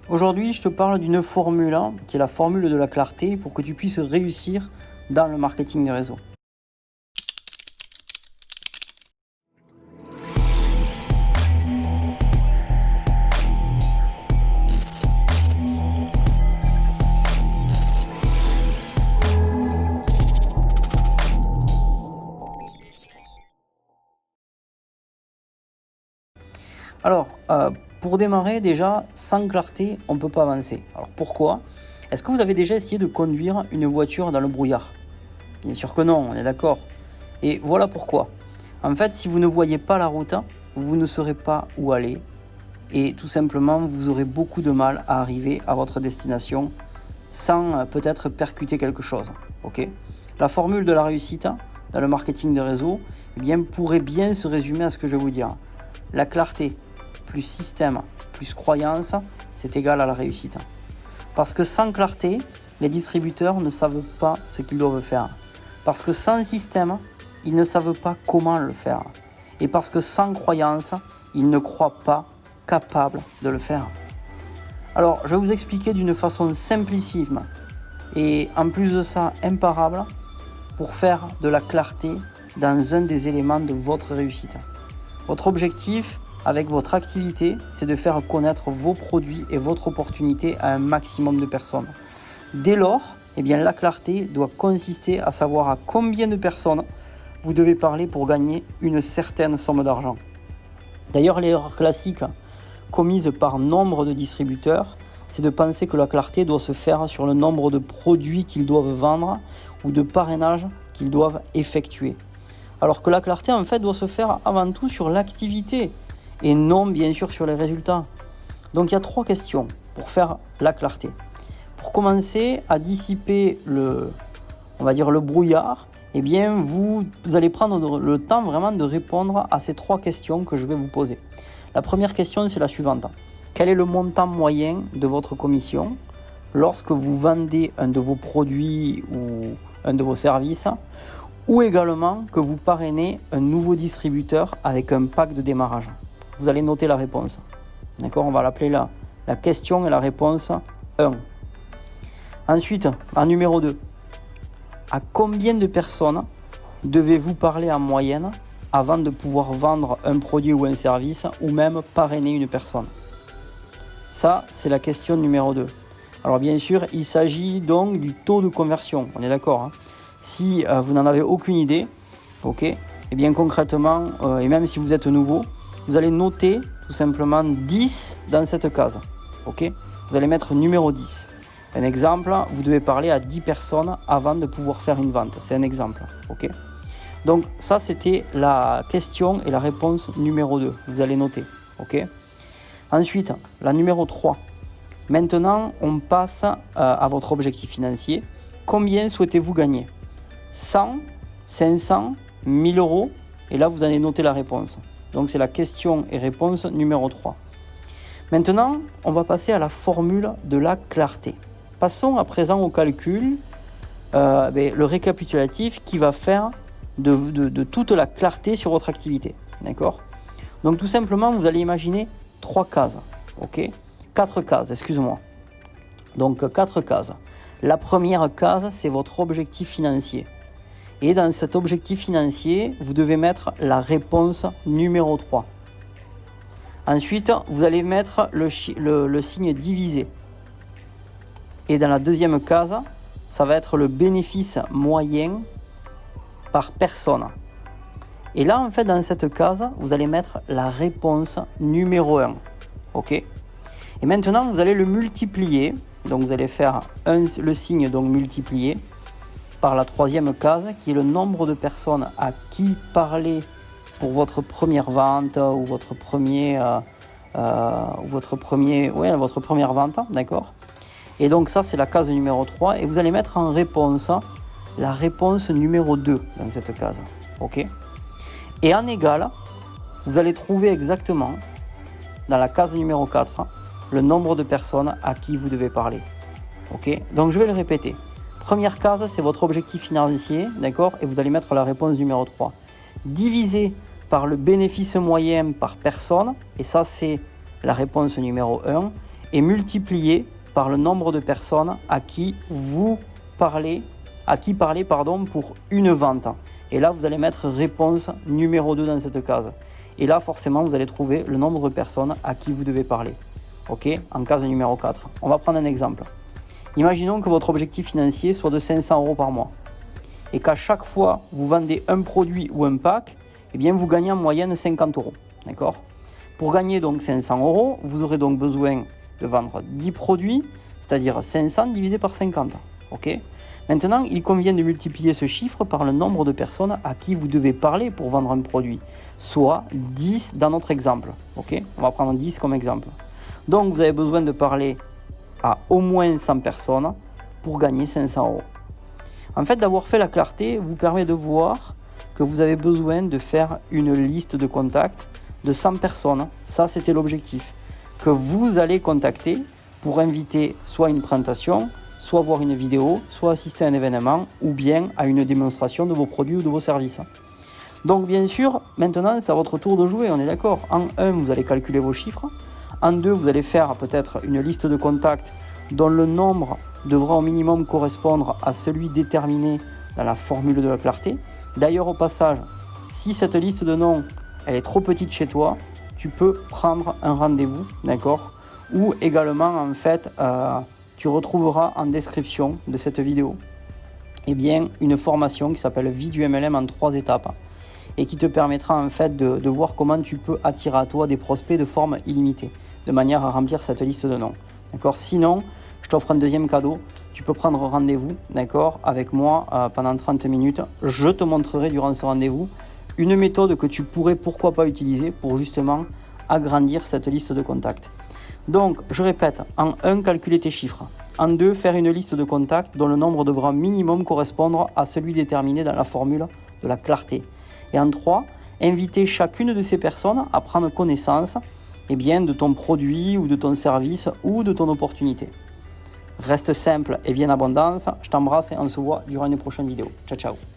Aujourd'hui, je te parle d'une formule, qui est la formule de la clarté, pour que tu puisses réussir dans le marketing de réseau. Alors, pour démarrer, déjà, sans clarté, on ne peut pas avancer. Alors pourquoi ? Est-ce que vous avez déjà essayé de conduire une voiture dans le brouillard ? Bien sûr que non, on est d'accord. Et voilà pourquoi. En fait, si vous ne voyez pas la route, vous ne saurez pas où aller. Et tout simplement, vous aurez beaucoup de mal à arriver à votre destination sans peut-être percuter quelque chose. Ok ? La formule de la réussite dans le marketing de réseau pourrait bien se résumer à ce que je vais vous dire. La clarté plus système plus croyance, c'est égal à la réussite. Parce que sans clarté, les distributeurs ne savent pas ce qu'ils doivent faire. Parce que sans système, ils ne savent pas comment le faire. Et parce que sans croyance, ils ne croient pas capables de le faire. Alors, je vais vous expliquer d'une façon simplissime et en plus de ça, imparable, pour faire de la clarté dans un des éléments de votre réussite. Votre objectif avec votre activité, c'est de faire connaître vos produits et votre opportunité à un maximum de personnes. Dès lors, la clarté doit consister à savoir à combien de personnes vous devez parler pour gagner une certaine somme d'argent. D'ailleurs, l'erreur classique commise par nombre de distributeurs, c'est de penser que la clarté doit se faire sur le nombre de produits qu'ils doivent vendre ou de parrainages qu'ils doivent effectuer. Alors que la clarté, en fait, doit se faire avant tout sur l'activité et non, bien sûr, sur les résultats. Donc, il y a 3 questions pour faire la clarté. Pour commencer à dissiper le brouillard, vous allez prendre le temps vraiment de répondre à ces 3 questions que je vais vous poser. La première question, c'est la suivante. Quel est le montant moyen de votre commission lorsque vous vendez un de vos produits ou un de vos services, ou également que vous parrainez un nouveau distributeur avec un pack de démarrage? Vous allez noter la réponse. D'accord ? On va l'appeler là. La question et la réponse 1. Ensuite, en numéro 2, à combien de personnes devez-vous parler en moyenne avant de pouvoir vendre un produit ou un service ou même parrainer une personne ? Ça, c'est la question numéro 2. Alors bien sûr, il s'agit donc du taux de conversion. On est d'accord ? Si vous n'en avez aucune idée, ok, concrètement, et même si vous êtes nouveau, vous allez noter tout simplement 10 dans cette case. Ok ? Vous allez mettre numéro 10. Un exemple, vous devez parler à 10 personnes avant de pouvoir faire une vente. C'est un exemple. Ok ? Donc ça, c'était la question et la réponse numéro 2. Vous allez noter. Ok ? Ensuite, la numéro 3. Maintenant, on passe à votre objectif financier. Combien souhaitez-vous gagner ? 100, 500, 1000 euros. Et là, vous allez noter la réponse. Donc, c'est la question et réponse numéro 3. Maintenant, on va passer à la formule de la clarté. Passons à présent au calcul, le récapitulatif qui va faire de toute la clarté sur votre activité. D'accord ? Donc, tout simplement, vous allez imaginer 3 cases. Ok ? 4 cases, excusez-moi. Donc, 4 cases. La première case, c'est votre objectif financier. Et dans cet objectif financier, vous devez mettre la réponse numéro 3. Ensuite, vous allez mettre le signe divisé. Et dans la deuxième case, ça va être le bénéfice moyen par personne. Et là, en fait, dans cette case, vous allez mettre la réponse numéro 1. Ok ? Et maintenant, vous allez le multiplier. Donc, vous allez faire le signe donc multiplié par la troisième case, qui est le nombre de personnes à qui parler pour votre première vente ou votre première vente, d'accord ? Et donc ça, c'est la case numéro 3, et vous allez mettre en réponse la réponse numéro 2 dans cette case, ok ? Et en égal, vous allez trouver exactement, dans la case numéro 4, le nombre de personnes à qui vous devez parler, ok ? Donc je vais le répéter. Première case, c'est votre objectif financier, d'accord ? Et vous allez mettre la réponse numéro 3. Divisé par le bénéfice moyen par personne, et ça c'est la réponse numéro 1. est multiplié par le nombre de personnes à qui parler pour une vente. Et là, vous allez mettre réponse numéro 2 dans cette case. Et là, forcément, vous allez trouver le nombre de personnes à qui vous devez parler. Ok, en case numéro 4. On va prendre un exemple. Imaginons que votre objectif financier soit de 500 € par mois. Et qu'à chaque fois, vous vendez un produit ou un pack, eh bien, vous gagnez en moyenne 50 €. D'accord ? Pour gagner donc 500 €, vous aurez donc besoin de vendre 10 produits, c'est-à-dire 500 divisé par 50. Ok ? Maintenant, il convient de multiplier ce chiffre par le nombre de personnes à qui vous devez parler pour vendre un produit, soit 10 dans notre exemple. Ok ? On va prendre 10 comme exemple. Donc, vous avez besoin de parler à au moins 100 personnes pour gagner 500 €. En fait, d'avoir fait la clarté vous permet de voir que vous avez besoin de faire une liste de contacts de 100 personnes. Ça, c'était l'objectif. Que vous allez contacter pour inviter soit une présentation, soit voir une vidéo, soit assister à un événement ou bien à une démonstration de vos produits ou de vos services. Donc bien sûr, maintenant c'est à votre tour de jouer, on est d'accord. En 1, vous allez calculer vos chiffres. En 2, vous allez faire peut-être une liste de contacts dont le nombre devra au minimum correspondre à celui déterminé dans la formule de la clarté. D'ailleurs, au passage, si cette liste de noms elle est trop petite chez toi, tu peux prendre un rendez-vous, d'accord ? Ou également, en fait, tu retrouveras en description de cette vidéo une formation qui s'appelle Vie du MLM en 3 étapes et qui te permettra en fait de voir comment tu peux attirer à toi des prospects de forme illimitée, de manière à remplir cette liste de noms. D'accord ? Sinon, je t'offre un deuxième cadeau. Tu peux prendre rendez-vous, d'accord, avec moi pendant 30 minutes. Je te montrerai durant ce rendez-vous une méthode que tu pourrais pourquoi pas utiliser pour justement agrandir cette liste de contacts. Donc, je répète, en 1, calculer tes chiffres. En 2, faire une liste de contacts dont le nombre devra minimum correspondre à celui déterminé dans la formule de la clarté. Et en 3, inviter chacune de ces personnes à prendre connaissance de ton produit ou de ton service ou de ton opportunité. Reste simple et viens en abondance. Je t'embrasse et on se voit durant une prochaine vidéo. Ciao, ciao.